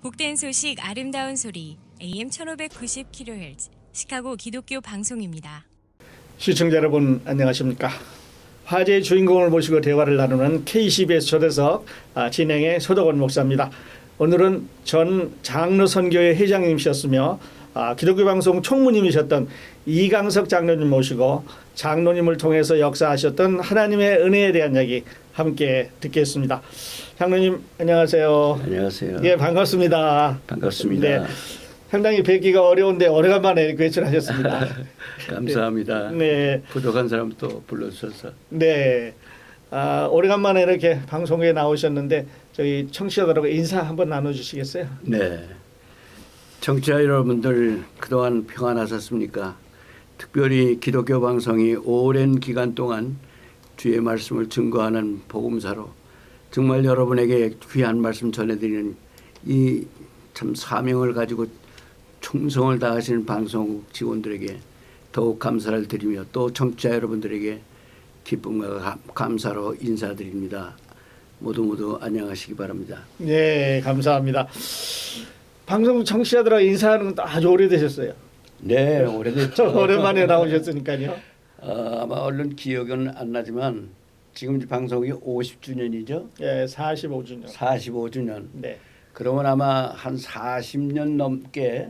복된 소식 아름다운 소리 AM 1590kHz 시카고 기독교 방송입니다. 시청자 여러분 안녕하십니까. 화제의 주인공을 모시고 대화를 나누는 KCBS 초대석 진행의 서덕원 목사입니다. 오늘은 전 장로선교회 회장님이셨으며 기독교 방송 총무님이셨던 이강석 장로님 모시고 장로님을 통해서 역사하셨던 하나님의 은혜에 대한 이야기 함께 듣겠습니다. 장로님 안녕하세요. 안녕하세요. 예, 반갑습니다. 반갑습니다. 네, 상당히 뵙기가 어려운데 오래간만에 개최하셨습니다. 감사합니다. 네. 부족한 사람 또 불러주셔서. 네. 오래간만에 이렇게 방송에 나오셨는데 저희 청취자들하고 인사 한번 나눠주시겠어요? 네. 청취자 여러분들 그동안 평안하셨습니까? 특별히 기독교 방송이 오랜 기간 동안 주의 말씀을 증거하는 복음사로 정말 여러분에게 귀한 말씀 전해드리는 이 참 사명을 가지고 충성을 다하시는 방송국 직원들에게 더욱 감사를 드리며 또 청취자 여러분들에게 기쁨과 감사로 인사드립니다. 모두 안녕하시기 바랍니다. 네, 감사합니다. 방송 청취자들하고 인사하는 것도 아주 오래되셨어요. 네, 오래됐죠. 오랜만에 나오셨으니까요. 아마 얼른 기억은 안 나지만 지금 방송이 50주년이죠. 예, 45주년. 45주년. 네. 그러면 아마 한 40년 넘게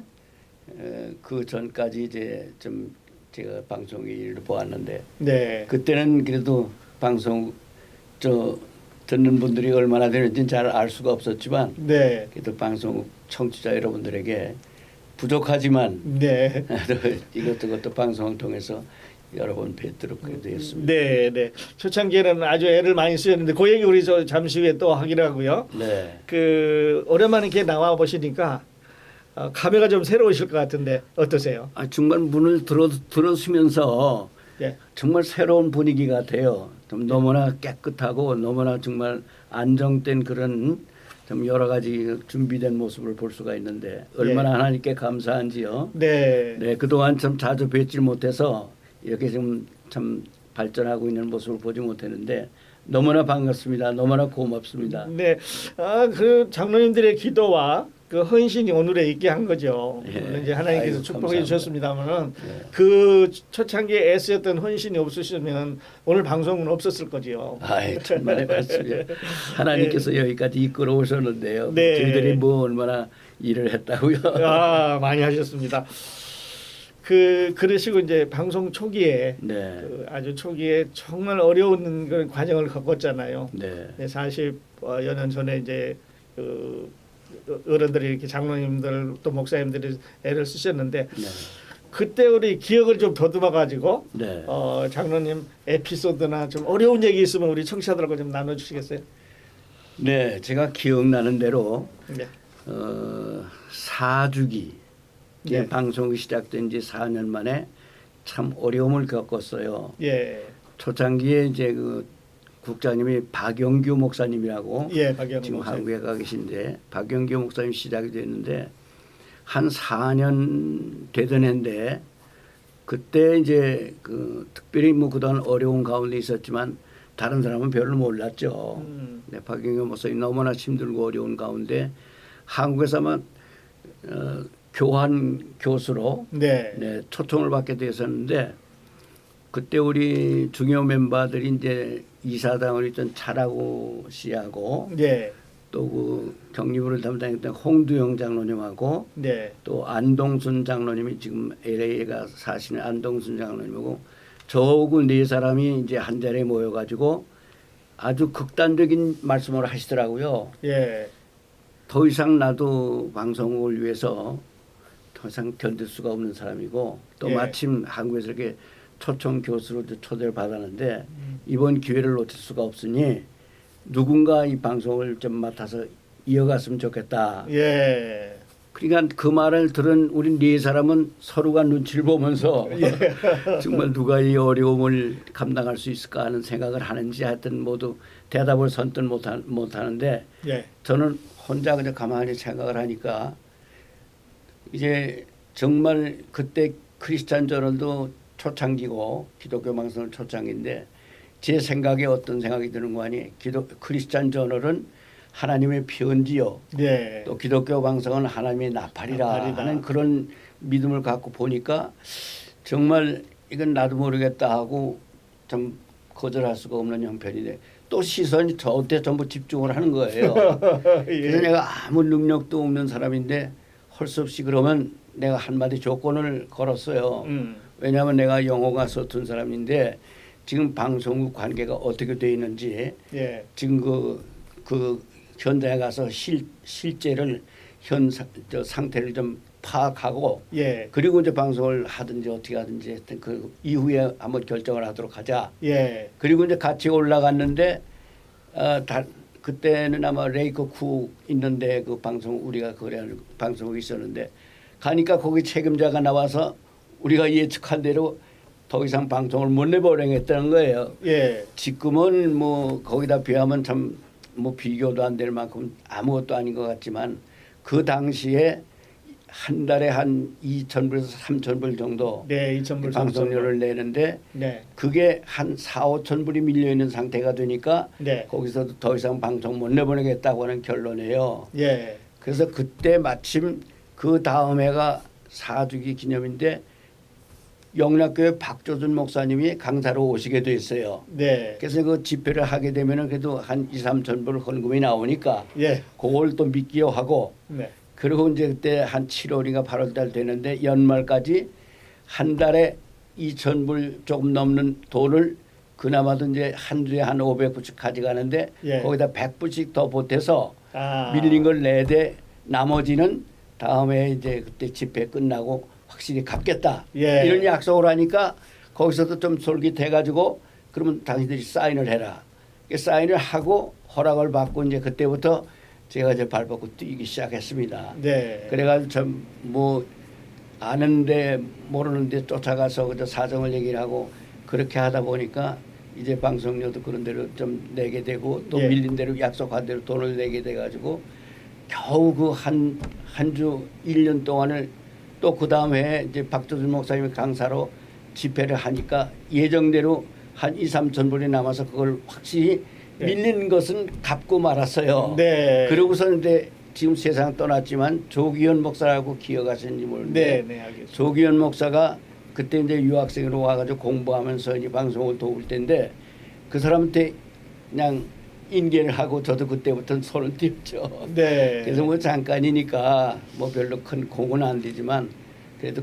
그 전까지 이제 좀 제가 방송 일을 보았는데 네. 그때는 그래도 방송 듣는 분들이 얼마나 되는지는 잘 알 수가 없었지만 네. 그래도 방송 청취자 여러분들에게 부족하지만 네. 이것도 방송을 통해서 여러 번 뵙도록 되었습니다. 네, 네. 초창기에는 아주 애를 많이 쓰였는데 그 얘기 우리 잠시 후에 또 하기로 하고요. 네. 오랜만에 이렇게 나와 보시니까 감회가 좀 새로우실 것 같은데 어떠세요? 정말 문을 들어서면서 예. 정말 새로운 분위기 같아요. 좀 너무나 깨끗하고 너무나 정말 안정된 그런 좀 여러 가지 준비된 모습을 볼 수가 있는데 얼마나 하나님께 감사한지요. 네. 네, 그동안 참 자주 뵙질 못해서 이렇게 좀 참 발전하고 있는 모습을 보지 못했는데 너무나 반갑습니다. 너무나 고맙습니다. 네. 그 장로님들의 기도와 그 헌신이 오늘에 있게 한 거죠. 예. 이제 하나님께서 아이고, 축복해 감사합니다. 주셨습니다만은 네. 그 초창기에 애쓰였던 헌신이 없으시면 오늘 방송은 없었을 거지요. 정말 맞습니다. 하나님께서 여기까지 이끌어 오셨는데요. 네. 저희들이 뭐 얼마나 일을 했다고요. 많이 하셨습니다. 그러시고 이제 방송 초기에 네. 아주 초기에 정말 어려운 그런 과정을 겪었잖아요. 네. 40여 년 전에 이제 그 어른들이 이렇게 장로님들 또 목사님들이 애를 쓰셨는데 네. 그때 우리 기억을 좀 더듬어 가지고 네. 장로님 에피소드나 좀 어려운 얘기 있으면 우리 청취자들하고 좀 나눠주시겠어요? 네, 제가 기억나는 대로 네. 4주기 네. 방송이 시작된 지 4년 만에 참 어려움을 겪었어요. 예. 초창기에 이제 그 국장님이 박영규 목사님이라고 예, 박영규 지금 목사님. 한국에 가 계신데 박영규 목사님 시작이 됐는데 한 4년 되던 해인데 그때 이제 그 특별히 뭐 그동안 어려운 가운데 있었지만 다른 사람은 별로 몰랐죠. 네, 박영규 목사님 너무나 힘들고 어려운 가운데 한국에서만 교환 교수로 네. 초청을 받게 됐었는데 그때 우리 중요 멤버들이 이제 이사당을 있던 차라고 씨하고 네. 또 그 격리부를 담당했던 홍두영 장로님하고 네. 또 안동순 장로님이 지금 LA가 사시는 안동순 장로님하고 저하고 네 사람이 이제 한 자리에 모여가지고 아주 극단적인 말씀을 하시더라고요. 예. 더 이상 나도 방송을 위해서 더 이상 견딜 수가 없는 사람이고 또 예. 마침 한국에서 이렇게 초청 교수로 초대를 받았는데 이번 기회를 놓칠 수가 없으니 누군가 이 방송을 좀 맡아서 이어갔으면 좋겠다. 예. 그러니까 그 말을 들은 우리 네 사람은 서로가 눈치를 보면서 정말 누가 이 어려움을 감당할 수 있을까 하는 생각을 하는지 하여튼 모두 대답을 선뜻 못하는데 예. 저는 혼자 그냥 가만히 생각을 하니까 이제 정말 그때 크리스찬 저널도 초창기고 기독교 방송은 초창기인데 제 생각에 어떤 생각이 드는 거 아니 크리스찬 저널은 하나님의 편지요. 네. 또 기독교 방송은 하나님의 나팔이라 나팔이다. 하는 그런 믿음을 갖고 보니까 정말 이건 나도 모르겠다 하고 좀 거절할 수가 없는 형편인데 또 시선이 저한테 전부 집중을 하는 거예요. 그래서 내가 아무 능력도 없는 사람인데 할 수 없이 그러면 내가 한마디 조건을 걸었어요. 왜냐하면 내가 영어가 서툰 사람인데 지금 방송국 관계가 어떻게 돼 있는지 예. 지금 그 현장에 가서 실제를 저 상태를 좀 파악하고 예. 그리고 이제 방송을 하든지 어떻게 하든지 했던 그 이후에 한번 결정을 하도록 하자. 예. 그리고 이제 같이 올라갔는데 그때는 아마 레이커 쿡 있는데 그 방송 우리가 거래하는 방송국이 있었는데 가니까 거기 책임자가 나와서 우리가 예측한 대로 더 이상 방송을 못 내보내겠다는 거예요. 예. 지금은 뭐 거기다 비하면 참 뭐 비교도 안 될 만큼 아무것도 아닌 것 같지만 그 당시에 한 달에 한 2,000불에서 3,000불 정도 네, 2,000불 방송료를 내는데 네. 그게 한 4,5,000불이 밀려 있는 상태가 되니까 네. 거기서도 더 이상 방송 못 내보내겠다고 하는 결론이에요. 예. 그래서 그때 마침 그 다음 해가 4주기 기념인데 영락교회 박조준 목사님이 강사로 오시게 됐어요. 네. 그래서 그 집회를 하게 되면은 그래도 한 2,000~3,000불 헌금이 나오니까 예. 그걸 또 믿기요 하고 네. 그리고 이제 그때 한 7월인가 8월달 되는데 연말까지 한 달에 2,000불 조금 넘는 돈을 그나마도 이제 한 주에 한 500불씩 가져가는데 예. 거기다 100불씩 더 보태서 아. 밀린 걸 내되 나머지는 다음에 이제 그때 집회 끝나고 확실히 갚겠다. 예. 이런 약속을 하니까 거기서도 좀 솔깃해가지고 그러면 당신들이 사인을 해라. 사인을 하고 허락을 받고 이제 그때부터 제가 이제 발벗고 뛰기 시작했습니다. 네. 그래가지고 좀 뭐 아는데 모르는데 쫓아가서 그저 사정을 얘기를 하고 그렇게 하다 보니까 이제 방송료도 그런 대로 좀 내게 되고 또 예. 밀린 대로 약속한 대로 돈을 내게 돼가지고 겨우 그 한 주 1년 동안을 또 그 다음에 이제 박조준 목사님이 강사로 집회를 하니까 예정대로 한 2~3,000불이 남아서 그걸 확실히 네. 밀린 것은 갚고 말았어요. 네. 그러고서 이제 지금 세상 떠났지만 조기현 목사라고 기억하시는지 모르는데 네, 네, 알겠습니다. 조기현 목사가 그때 이제 유학생으로 와가지고 공부하면서 이제 방송을 도울 때인데 그 사람한테 그냥 인계를 하고 저도 그때부터는 손을 띄었죠. 네. 그래서 뭐 잠깐이니까 뭐 별로 큰 공은 안 되지만 그래도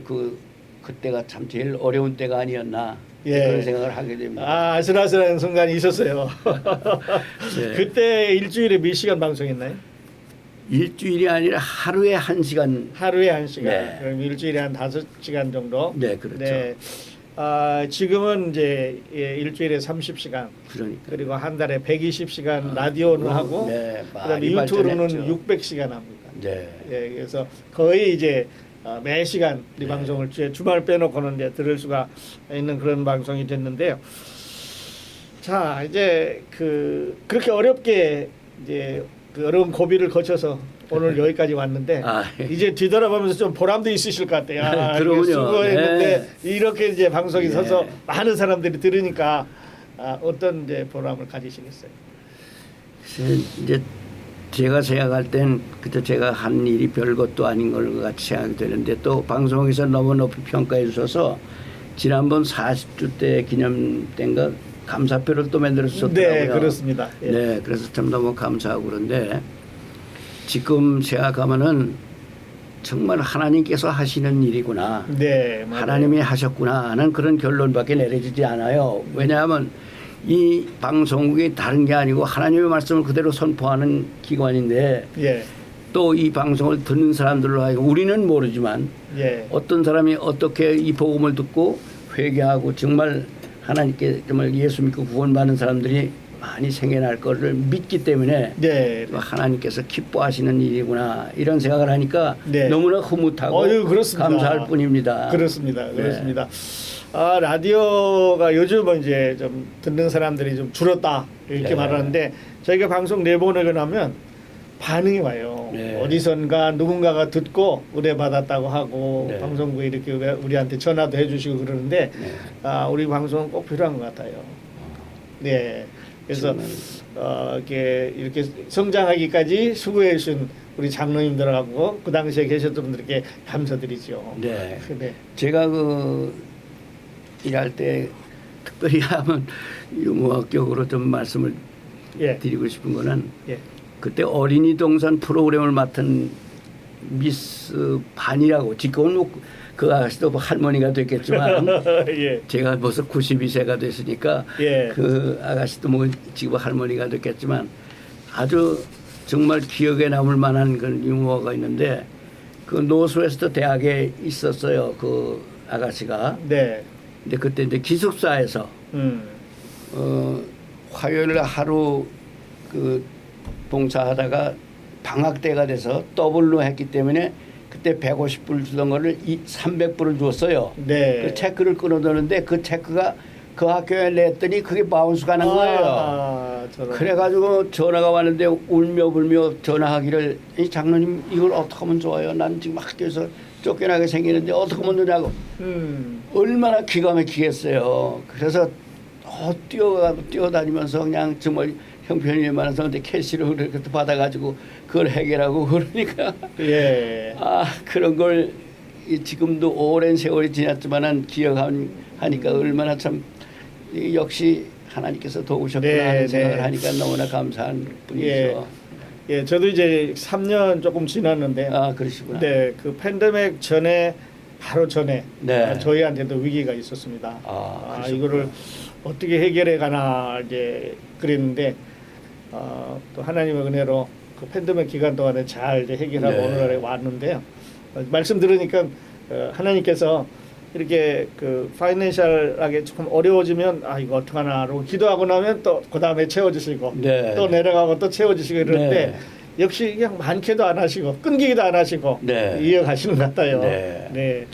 그때가 참 제일 어려운 때가 아니었나 예. 그런 생각을 하게 됩니다. 아, 아슬아슬한 순간이 있었어요. 네. 그때 일주일에 몇 시간 방송했나요? 일주일이 아니라 하루에 1시간. 하루에 1시간. 네. 그럼 일주일에 한 5시간 정도. 네, 그렇죠. 네. 아, 지금은 이제 일주일에 30시간. 그러니까. 그리고 한 달에 120시간 라디오는 하고 네, 그다음에 많이 유튜브로는 발전했죠. 600시간 합니다. 네. 예, 그래서 거의 이제 매 시간 이 방송을 주말 빼놓고는 이제 들을 수가 있는 그런 방송이 됐는데요. 자, 이제 그렇게 어렵게 이제 그 어려운 고비를 거쳐서 오늘 여기까지 왔는데 아, 이제 뒤돌아보면서 좀 보람도 있으실 것 같아요. 아, 그러군요. 수고했는데 이렇게 이제 방송이 네. 서서 많은 사람들이 들으니까 어떤 이제 보람을 가지시겠어요? 이제 제가 생각할 땐 그때 제가 한 일이 별것도 아닌 걸 같이 생각이 되는데 또 방송에서 너무 높이 평가해 주셔서 지난번 40주 때 기념 때인가 감사표를 또 만들어 주셨더라고요. 네, 그렇습니다. 예. 네, 그래서 참 너무 감사하고 그런데 지금 생각하면은 정말 하나님께서 하시는 일이구나. 네, 맞아요. 하나님이 하셨구나 하는 그런 결론밖에 내려지지 않아요. 왜냐하면 이 방송국이 다른 게 아니고 하나님의 말씀을 그대로 선포하는 기관인데 예, 또 이 방송을 듣는 사람들로 하여금 우리는 모르지만 예, 어떤 사람이 어떻게 이 복음을 듣고 회개하고 정말 하나님께 정말 예수 믿고 구원받는 사람들이 많이 생겨날 것을 믿기 때문에 네, 하나님께서 기뻐하시는 일이구나 이런 생각을 하니까 네. 너무나 흐뭇하고 그렇습니다. 감사할 뿐입니다. 그렇습니다. 네. 그렇습니다. 아, 라디오가 요즘은 이제 좀 듣는 사람들이 좀 줄었다 이렇게 네. 말하는데 저희가 방송 내보내고 나면 반응이 와요. 네. 어디선가 누군가가 듣고 의뢰받았다고 하고 네. 방송국에 이렇게 우리한테 전화도 해주시고 그러는데 네. 우리 방송은 꼭 필요한 것 같아요. 네. 그래서 이렇게 성장하기까지 수고해 주신 우리 장로님들하고 그 당시에 계셨던 분들께 감사드리죠. 네. 네. 제가 그 일할 때 특별히 하면 유무학격으로 좀 말씀을 예. 드리고 싶은 거는 예. 그때 어린이 동산 프로그램을 맡은 미스 반이라고 지금은 그 아가씨도 뭐 할머니가 됐겠지만 예. 제가 벌써 92세가 됐으니까 예. 그 아가씨도 뭐 지금 할머니가 됐겠지만 아주 정말 기억에 남을 만한 그런 유머가 있는데 그 노스웨스트 대학에 있었어요. 그 아가씨가. 네. 근데 그때 이제 기숙사에서 화요일 하루 그 봉사하다가 방학 때가 돼서 더블로 했기 때문에 그때 150불 주던 거를 300불을 줬어요. 네. 그 체크를 끊어두는데 그 체크가 그 학교에 냈더니 그게 바운스가 난 거예요. 그래가지고 전화가 왔는데 울며 불며 전화하기를 이 장로님 이걸 어떻게 하면 좋아요? 난 지금 학교에서 쫓겨나게 생기는데 어떻게 하면 되냐고. 얼마나 기가 막히겠어요. 그래서 뛰어다니면서 그냥 정말 형편이 많아서 근데 캐시로 그렇게 받아가지고 그걸 해결하고 그러니까 예. 그런 걸 지금도 오랜 세월이 지났지만은 기억하니까 얼마나 참 역시 하나님께서 도우셨구나 네, 하는 생각을 네. 하니까 너무나 감사한 분이죠. 예, 저도 이제 3년 조금 지났는데. 그러시구나. 네, 그 팬데믹 전에 바로 전에 네. 저희한테도 위기가 있었습니다. 그러셨구나. 이거를 어떻게 해결해 가나 이제 그랬는데 또 하나님의 은혜로 그 팬데믹 기간 동안에 잘 이제 해결하고 네. 오늘날에 왔는데요. 말씀 들으니까 하나님께서 이렇게 그 파이낸셜하게 조금 어려워지면 이거 어떡하나로 기도하고 나면 또 그 다음에 채워주시고 네. 또 내려가고 또 채워주시고 이러는데 네. 역시 그냥 많게도 안 하시고 끊기기도 안 하시고 네. 이어가시는 것 같아요. 네. 네.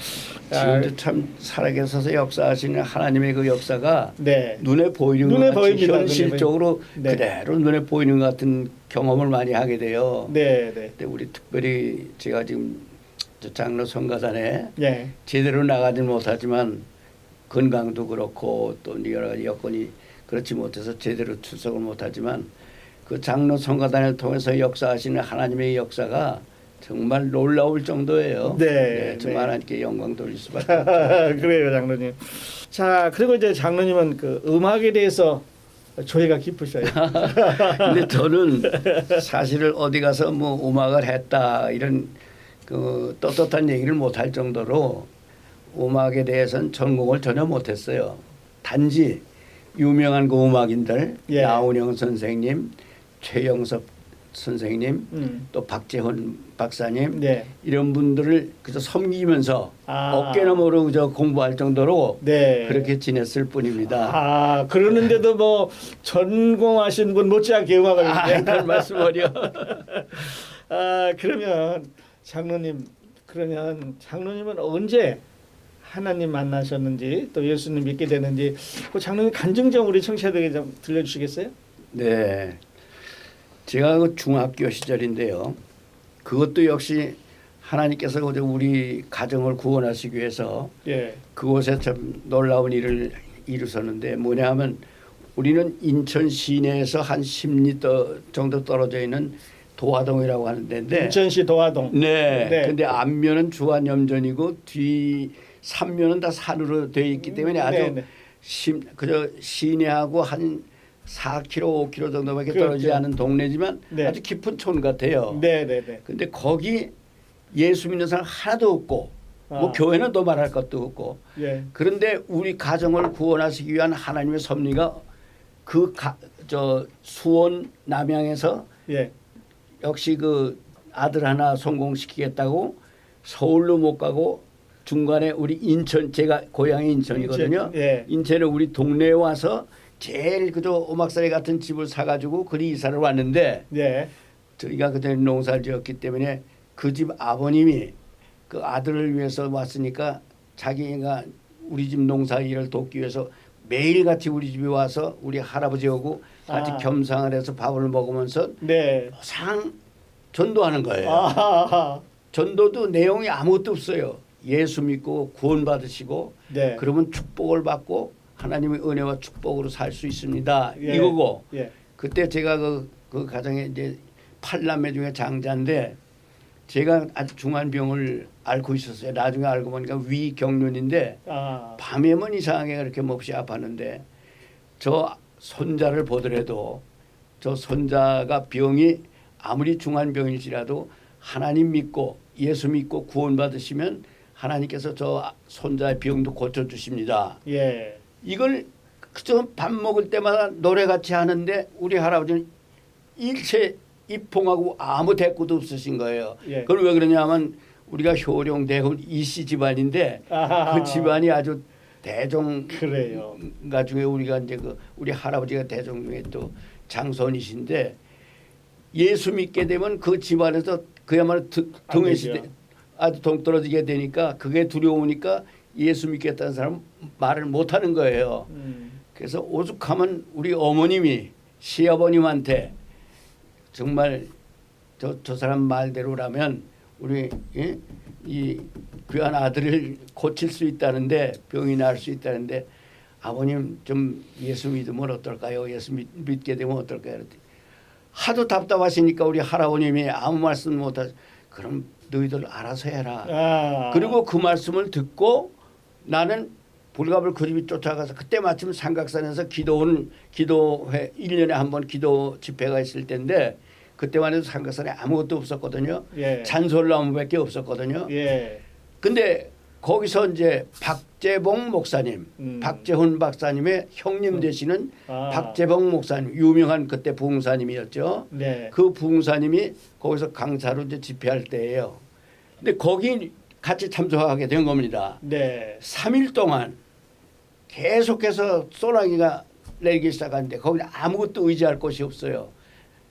지금도 참 살아계셔서 역사하시는 하나님의 그 역사가 네. 눈에 보이는 눈에 것 같이 보입니다. 현실적으로 네. 그대로 눈에 보이는 것 같은 경험을 많이 하게 돼요. 네, 네. 근데 우리 특별히 제가 지금 저 장로 성가산에 네. 제대로 나가지 못하지만 건강도 그렇고 또 여러 가지 여건이 그렇지 못해서 제대로 출석을 못하지만 그 장로 성가단을 통해서 역사하시는 하나님의 역사가 정말 놀라울 정도예요. 네, 정말 네. 하나님께 영광 돌릴 수밖에 없죠. 그래요, 장로님. 자, 그리고 이제 장로님은 그 음악에 대해서 조예가 깊으셔요. 근데 저는 사실을 어디 가서 뭐 음악을 했다 이런 그 떳떳한 얘기를 못할 정도로 음악에 대해서는 전공을 전혀 못했어요. 단지 유명한 그 음악인들 예. 나훈영 선생님, 최영섭 선생님, 또 박재훈 박사님 네. 이런 분들을 그저 섬기면서 아. 어깨나 모르고 저 공부할 정도로 네. 그렇게 지냈을 뿐입니다. 그러는데도 뭐 전공하신 분 못지않게 음악을 그런 말씀을요. 그러면 장로님은 언제 하나님 만나셨는지 또 예수님 믿게 되는지 그 장로님 간증점 우리 청취자들에게 좀 들려주시겠어요? 네, 제가 그 중학교 시절인데요. 그것도 역시 하나님께서 우리 가정을 구원하시기 위해서 예. 그곳에 참 놀라운 일을 이루셨는데 뭐냐하면 우리는 인천 시내에서 한 10m 정도 떨어져 있는 도화동이라고 하는 데인데 인천시 도화동. 네. 네. 근데 앞면은 주안염전이고 뒤 3면은 다 산으로 되어 있기 때문에 아주 네, 네. 그저 시내하고 한 4km, 5km 정도밖에 그렇죠. 떨어지지 않은 동네지만 네. 아주 깊은 촌 같아요. 네, 네, 네. 근데 거기 예수 믿는 사람 하나도 없고 뭐 교회는 또 말할 것도 없고 예. 그런데 우리 가정을 구원하시기 위한 하나님의 섭리가 수원 남양에서 예. 역시 그 아들 하나 성공시키겠다고 서울로 못 가고 중간에 우리 인천 제가 고향이 인천이거든요. 예. 인천에 우리 동네에 와서 제일 그저 오막살이 같은 집을 사가지고 그리 이사를 왔는데 예. 저희가 그때 농사를 지었기 때문에 그 집 아버님이 그 아들을 위해서 왔으니까 자기가 우리 집 농사 일을 돕기 위해서 매일같이 우리 집에 와서 우리 할아버지하고 같이 겸상을 해서 밥을 먹으면서 네. 상 전도하는 거예요. 전도도 내용이 아무것도 없어요. 예수 믿고 구원 받으시고 네. 그러면 축복을 받고 하나님의 은혜와 축복으로 살 수 있습니다. 예. 이거고 예. 그때 제가 그 가정에 이제 8남매 중에 장자인데 제가 아주 중한 병을 앓고 있었어요. 나중에 알고 보니까 위경련인데 아. 밤에만 이상하게 그렇게 몹시 아팠는데 저 손자를 보더라도 저 손자가 병이 아무리 중한 병일지라도 하나님 믿고 예수 믿고 구원받으시면 하나님께서 저 손자의 병도 고쳐주십니다. 예. 이걸 그저 밥 먹을 때마다 노래같이 하는데 우리 할아버지는 일체 입봉하고 아무 대꾸도 없으신 거예요. 예. 그걸 왜 그러냐면 우리가 효령대군 이씨 집안인데 아하. 그 집안이 아주 대종가 그래요. 중에 우리가 이제 그 우리 할아버지가 대종 중에 또 장손이신데 예수 믿게 되면 그 집안에서 그야말로 등에 되죠. 아주 동떨어지게 되니까 그게 두려우니까 예수 믿겠다는 사람은 말을 못하는 거예요. 그래서 오죽하면 우리 어머님이 시아버님한테 정말 저 사람 말대로라면 우리 이 귀한 아들을 고칠 수 있다는데 병이 나을 수 있다는데 아버님 좀 예수 믿으면 어떨까요? 예수 믿게 되면 어떨까요? 그랬더니 하도 답답하시니까 우리 할아버님이 아무 말씀 못하시. 그럼 너희들 알아서 해라. 아. 그리고 그 말씀을 듣고 나는 불갑을 그 집이 쫓아가서 그때 마침 삼각산에서 기도회 1년에 한 번 기도 집회가 있을 때인데 그때만 해도 삼각산에 아무것도 없었거든요. 예. 잔솔나무밖에 없었거든요. 예. 근데 거기서 이제 박재봉 목사님, 박재훈 박사님의 형님 되시는 아. 박재봉 목사님, 유명한 그때 부흥사님이었죠. 네. 그 부흥사님이 거기서 강사로 이제 집회할 때예요. 근데 거기 같이 참석하게 된 겁니다. 네. 3일 동안 계속해서 소나기가 내리기 시작하는데 거기 아무것도 의지할 곳이 없어요.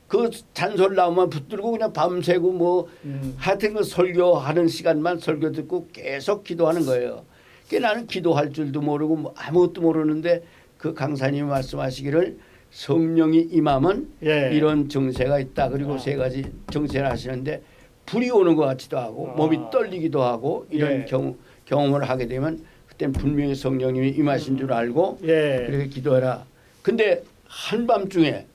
그 잔솔나무만 붙들고 그냥 밤새고 뭐 하여튼 그 설교하는 시간만 설교 듣고 계속 기도하는 거예요. 그러니까 나는 기도할 줄도 모르고 뭐 아무것도 모르는데 그 강사님이 말씀하시기를 성령이 임하면 예. 이런 정세가 있다. 그리고 세 가지 정세를 하시는데 불이 오는 것 같기도 하고 몸이 떨리기도 하고 이런 예. 경험을 하게 되면 그때는 분명히 성령님이 임하신 줄 알고 예. 그렇게 기도해라. 근데 한밤중에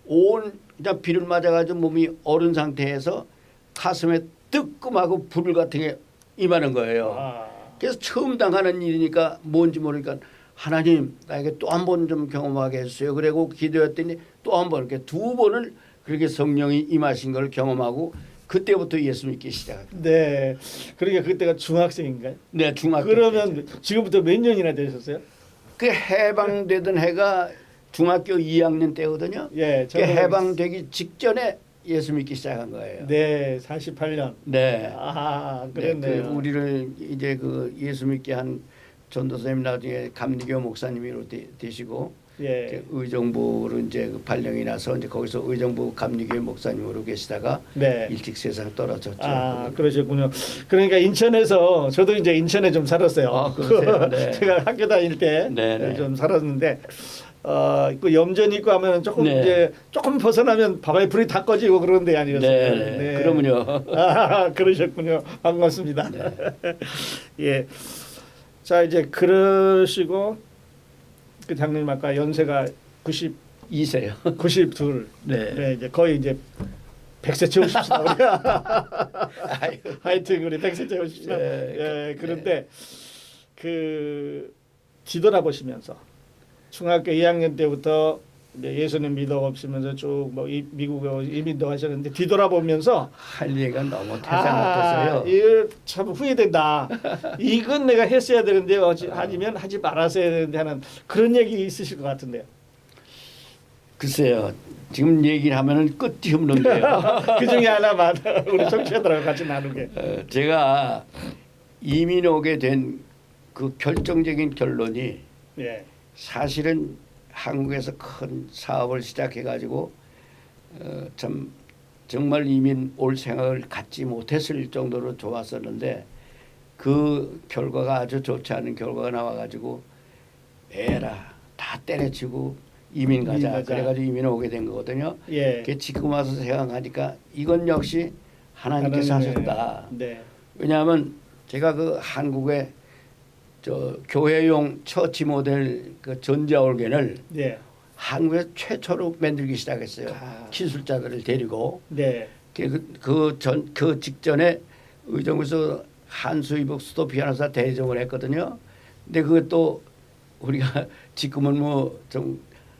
온 그냥 비를 맞아가지고 몸이 얼은 상태에서 가슴에 뜨끔하고 불 같은 게 임하는 거예요. 아. 그래서 처음 당하는 일이니까 뭔지 모르니까 하나님 나에게 또 한 번 좀 경험하게 해주세요. 그리고 기도했더니 또 한 번 이렇게 두 번을 그렇게 성령이 임하신 걸 경험하고 그때부터 예수 믿기 시작합니다. 네. 그러니까 그때가 중학생인가요? 네, 중학교 그러면 때죠. 지금부터 몇 년이나 되셨어요? 그 해방되던 해가 중학교 2학년 때거든요. 예. 그 해방되기 직전에 예수 믿기 시작한 거예요. 네. 48년. 네. 아, 네, 그랬네요. 그 우리를 이제 그 예수 믿게 한 전도사님 나중에 감리교 목사님으로 되시고 예. 의정부로 이제 그 발령이 나서 이제 거기서 의정부 감리교 목사님으로 계시다가 네. 일찍 세상 떨어졌죠. 아, 그러셨군요. 그러니까 인천에서 저도 이제 인천에 좀 살았어요. 아, 그러세요? 네. 제가 학교 다닐 때 네, 좀 네. 살았는데 그 염전 있고 하면 조금 네. 이제 조금 벗어나면 바바의 불이 다 꺼지고 그런 데 아니었어요. 네. 그러면요. 아, 그러셨군요. 반갑습니다. 예. 자, 이제 그러시고 그 장로님 아까 연세가 2세요. 92. 네. 네, 이제 거의 이제 100세 채우십시다. 우리가. 아유. 하여튼 우리 100세 채우십시다. 네. 예, 그런데 그 뒤돌아보시면서 중학교 2학년 때부터 이제 예수님 믿어보시면서 쭉 뭐 미국에 이민도 하셨는데 뒤돌아보면서 할 얘기가 너무 태산같아서요. 이거 참 후회된다. 이건 내가 했어야 되는데 아니면 하지 말았어야 되는데 하는 그런 얘기 있으실 것 같은데요. 글쎄요. 지금 얘기를 하면은 끝이 없는데요. 그 중에 하나만 우리 청취자들하고 같이 나누게. 제가 이민 오게 된 그 결정적인 결론이 예. 사실은 한국에서 큰 사업을 시작해 가지고 참 정말 이민 올 생각을 갖지 못했을 정도로 좋았었는데 그 결과가 아주 좋지 않은 결과가 나와 가지고 에라 다 때려치고 이민 가자. 그래가지고 이민 오게 된 거거든요. 예. 지금 와서 생각하니까 이건 역시 하나님께서 하셨다. 네. 왜냐하면 제가 그 한국에 저 교회용 처치 모델 그 전자 올겐을 예. 한국에서 최초로 만들기 시작했어요. 아. 기술자들을 데리고 네. 그 직전에 의정부에서 한수이복 수도 피아노사 대정을 했거든요. 근데 그것도 우리가 지금은 뭐 좀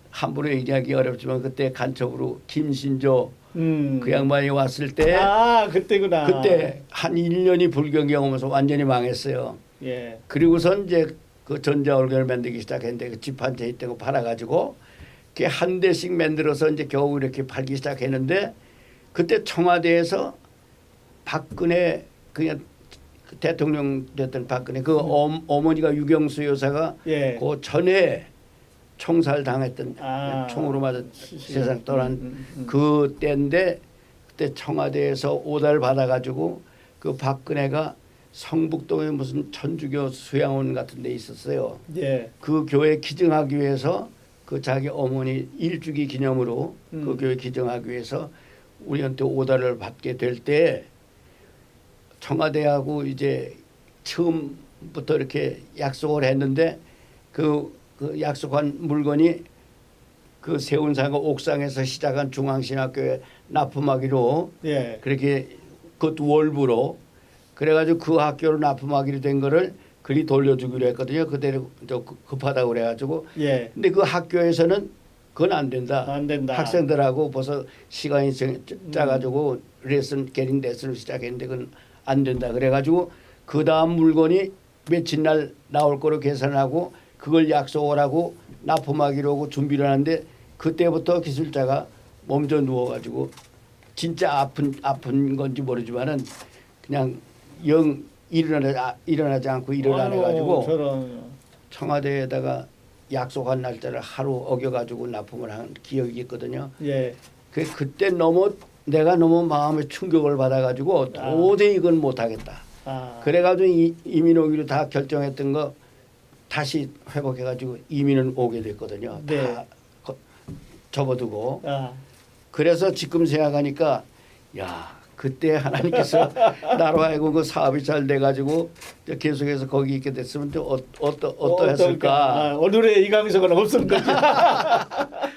함부로 얘기하기 어렵지만 그때 간첩으로 김신조 그 양반이 왔을 때 아, 그때구나. 그때 한 1년이 불경경 오면서 완전히 망했어요. 예. 그리고선 이제 그 전자올겐을 만들기 시작했는데 그 집 한 채 있다고 팔아가지고 그게 한 대씩 만들어서 이제 겨우 이렇게 팔기 시작했는데 그때 청와대에서 박근혜 그냥 대통령 됐던 박근혜 그 어머니가 유경수 여사가 예. 그 전에 총살 당했던 아. 총으로 맞아 세상 떠난 그 때인데 그때 청와대에서 오다를 받아가지고 그 박근혜가 성북동에 무슨 천주교 수양원 같은 데 있었어요. 예. 그 교회 기증하기 위해서 그 자기 어머니 일주기 기념으로 그 교회 기증하기 위해서 우리한테 오다를 받게 될 때 청와대하고 이제 처음부터 이렇게 약속을 했는데 그 약속한 물건이 그 세운상가 옥상에서 시작한 중앙신학교에 납품하기로 예. 그렇게 그것도 월부로 그래가지고 그 학교로 납품하기로 된 거를 그리 돌려주기로 했거든요. 그대로 급하다고 그래가지고. 예. 근데 그 학교에서는 그건 안 된다. 안 된다. 학생들하고 벌써 시간이 짜가지고 개인 레슨을 시작했는데 그건 안 된다. 그래가지고 그 다음 물건이 며칠 날 나올 거로 계산하고 그걸 약속을 하고 납품하기로 하고 준비를 하는데 그때부터 기술자가 몸져 누워가지고 진짜 아픈 건지 모르지만은 그냥 영 일어나지 않고 일을 안 해가지고 저런. 청와대에다가 약속한 날짜를 하루 어겨가지고 납품을 한 기억이 있거든요. 예. 그때 내가 너무 마음에 충격을 받아가지고 도저히 이건 못하겠다. 아. 그래가지고 이민 오기로 다 결정했던 거 다시 회복해가지고 이민은 오게 됐거든요. 네. 다 접어두고. 아. 그래서 지금 생각하니까 야 그때 하나님께서 나로 하여금 그 사업이 잘 돼가지고 계속해서 거기 있게 됐으면 또 어떠했을까. 아, 오늘의 이강석은 없을 거지.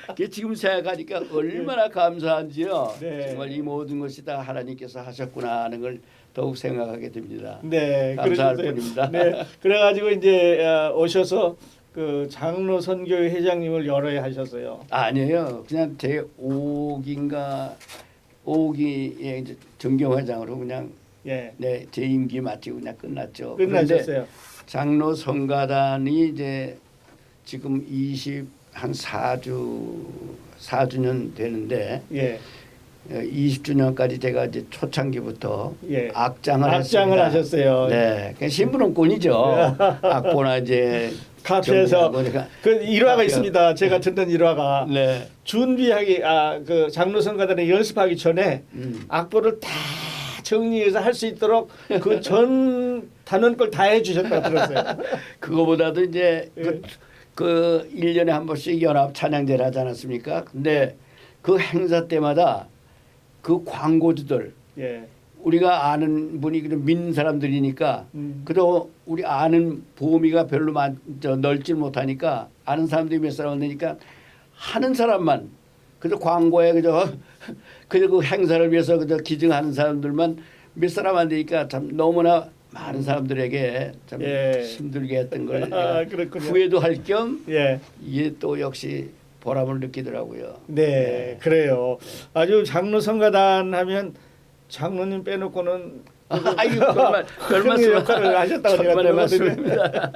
그게 지금 생각하니까 얼마나 감사한지요. 네. 정말 이 모든 것이 다 하나님께서 하셨구나 하는 걸 더욱 생각하게 됩니다. 네, 감사할 그러셨어요. 뿐입니다. 네, 그래가지고 이제 오셔서 그 장로 선교회 회장님을 여러 해 하셨어요. 아니에요. 그냥 제 5기인가 5기의 이제 정경회장으로 그냥 예, 제 임기 마치고 그냥 끝났죠. 끝나셨어요. 그런데 장로 성가단이 이제 지금 한 4주년 되는데 예, 20주년까지 제가 이제 초창기부터 예. 악장을 악장을 했습니다. 하셨어요. 네, 그냥 신부름꾼이죠. 악보나 이제 카페에서 정리하고 그 일화가 카페. 있습니다. 제가 듣는 일화가 네. 준비하기 그 장로 선가단에 연습하기 전에 악보를 다 정리해서 할 수 있도록 그 전 단원 걸 다 해주셨다고 들었어요. 그거보다도 이제 예. 그 1년에 한 번씩 연합 찬양제를 하지 않았습니까? 근데 그 행사 때마다 그 광고주들 예, 우리가 아는 분이 믿는 사람들이니까 그래도 우리 아는 보험이가 별로 넓지 못하니까 아는 사람들이 몇 사람 되니까 하는 사람만 그저 광고에 그저 그 행사를 위해서 그저 기증하는 사람들만 몇 사람 안 되니까 참 너무나 많은 사람들에게 참 예. 힘들게 했던 걸 그렇군요. 후회도 할 겸 예. 이게 또 역시 보람을 느끼더라고요. 네, 그래요. 아주 장로 성가단 하면 장로님 빼놓고는 아이고 별 큰 말씀 역할을 하셨다고 제가 정말의 들었거든요. 말씀입니다.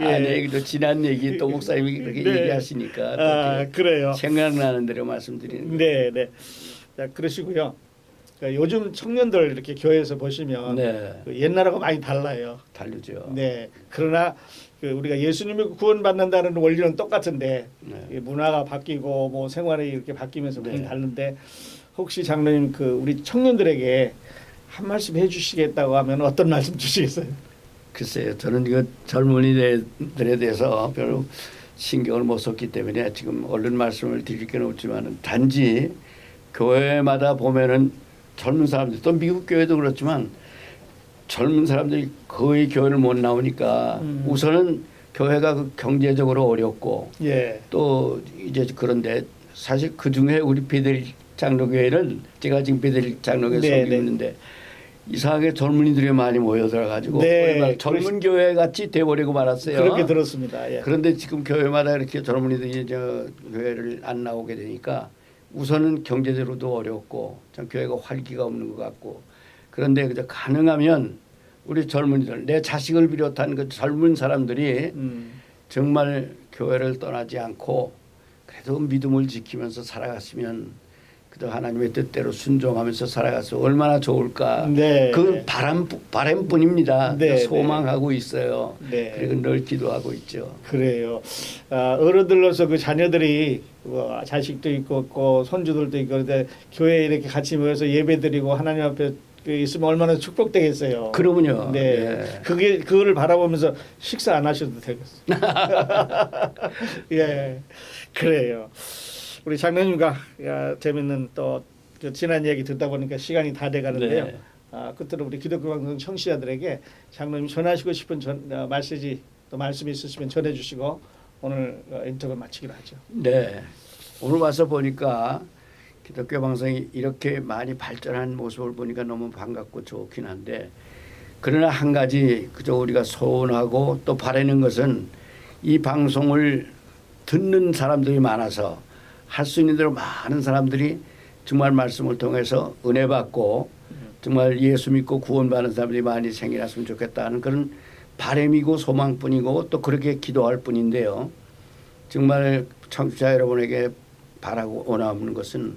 예. 아니 또 지난 얘기 또 목사님이 그렇게 네. 얘기하시니까 또 아, 그래요. 생각나는 대로 말씀드리는. 네, 네. 자, 그러시고요. 그러니까 요즘 청년들 이렇게 교회에서 보시면 네, 그 옛날하고 많이 달라요. 다르죠. 네. 그러나 그 우리가 예수님을 구원받는다는 원리는 똑같은데 네. 이 문화가 바뀌고 뭐 생활이 이렇게 바뀌면서 많이 네. 다른데 혹시 장로님 그 우리 청년들에게 한 말씀 해주시겠다고 하면 어떤 말씀 주시겠어요? 글쎄요, 저는 이거 젊은이들에 대해서 별로 신경을 못 썼기 때문에 지금 얼른 말씀을 드릴 게 없지만은 단지 교회마다 보면은 젊은 사람들 또 미국 교회도 그렇지만 젊은 사람들이 거의 교회를 못 나오니까 우선은 교회가 그 경제적으로 어렵고 예. 또 이제 그런데 사실 그 중에 우리 베들 장로교회는 제가 지금 베들 장로교회 네, 섬기고 있는데 이상하게 젊은이들이 많이 모여들어 가지고 네, 젊은 교회 같이 돼버리고 말았어요. 그렇게 들었습니다. 예. 그런데 지금 교회마다 이렇게 젊은이들이 저 교회를 안 나오게 되니까 우선은 경제적으로도 어렵고 참 교회가 활기가 없는 것 같고 그런데 그저 가능하면 우리 젊은이들 내 자식을 비롯한 그 젊은 사람들이 정말 교회를 떠나지 않고 그래도 믿음을 지키면서 살아갔으면 그저 하나님의 뜻대로 순종하면서 살아가서 얼마나 좋을까. 네. 그 바람뿐입니다. 네, 소망하고 있어요. 네. 그리고 늘 기도하고 있죠. 그래요. 어른들로서 그 자녀들이 뭐 자식도 있고 손주들도 있고 그런데 교회에 이렇게 같이 모여서 예배드리고 하나님 앞에 있으면 얼마나 축복되겠어요. 그러면요. 네. 네. 그거를 바라보면서 식사 안 하셔도 되겠어요. 예. 그래요. 우리 장로님과 재밌는 또 그 지난 얘기 듣다 보니까 시간이 다 돼 가는데요. 네. 끝으로 우리 기독교 방송 청취자들에게 장로님 전하시고 싶은 메시지 또 말씀이 있으시면 전해 주시고 오늘 인터뷰 마치기로 하죠. 네. 오늘 와서 보니까 기독교 방송이 이렇게 많이 발전한 모습을 보니까 너무 반갑고 좋긴 한데 그러나 한 가지 그저 우리가 소원하고 또 바라는 것은 이 방송을 듣는 사람들이 많아서 할 수 있는 대로 많은 사람들이 정말 말씀을 통해서 은혜 받고 정말 예수 믿고 구원받는 사람들이 많이 생겨났으면 좋겠다는 그런 바람이고 소망뿐이고 또 그렇게 기도할 뿐인데요. 정말 청취자 여러분에게 바라고 원하는 것은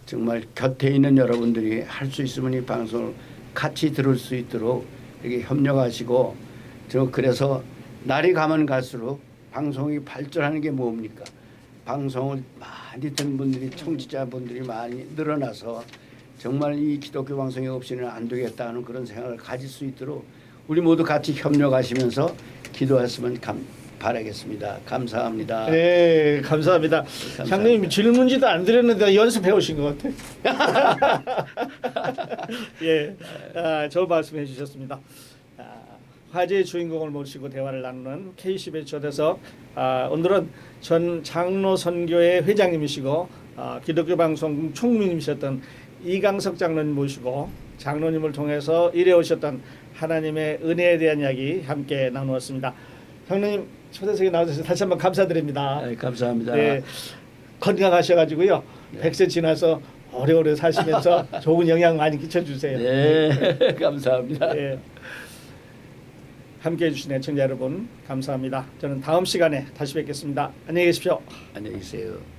정말 곁에 있는 여러분들이 할 수 있으면 이 방송을 같이 들을 수 있도록 이렇게 협력하시고 그래서 날이 가면 갈수록 방송이 발전하는 게 뭡니까? 방송을 많이 듣는 분들이 청취자분들이 많이 늘어나서 정말 이 기독교 방송이 없이는 안 되겠다는 그런 생각을 가질 수 있도록 우리 모두 같이 협력하시면서 기도했으면 바라겠습니다. 감사합니다. 네, 감사합니다. 장로님 질문지도 안 드렸는데 연습해 오신 것 같아요. 예, 좋은 말씀해 주셨습니다. 화제의 주인공을 모시고 대화를 나누는 K10에 초대서 오늘은 전 장로 선교회 회장님이시고 기독교 방송 총무님이셨던 이강석 장로님 모시고 장로님을 통해서 이래오셨던 하나님의 은혜에 대한 이야기 함께 나누었습니다. 장로님 초대석에 나와주셔서 다시 한번 감사드립니다. 네, 감사합니다. 네, 건강하셔가지고요. 네. 100세 지나서 오래오래 사시면서 좋은 영향 많이 끼쳐주세요. 네, 감사합니다. 네. 함께해 주신 애청자 여러분 감사합니다. 저는 다음 시간에 다시 뵙겠습니다. 안녕히 계십시오. 안녕히 계세요.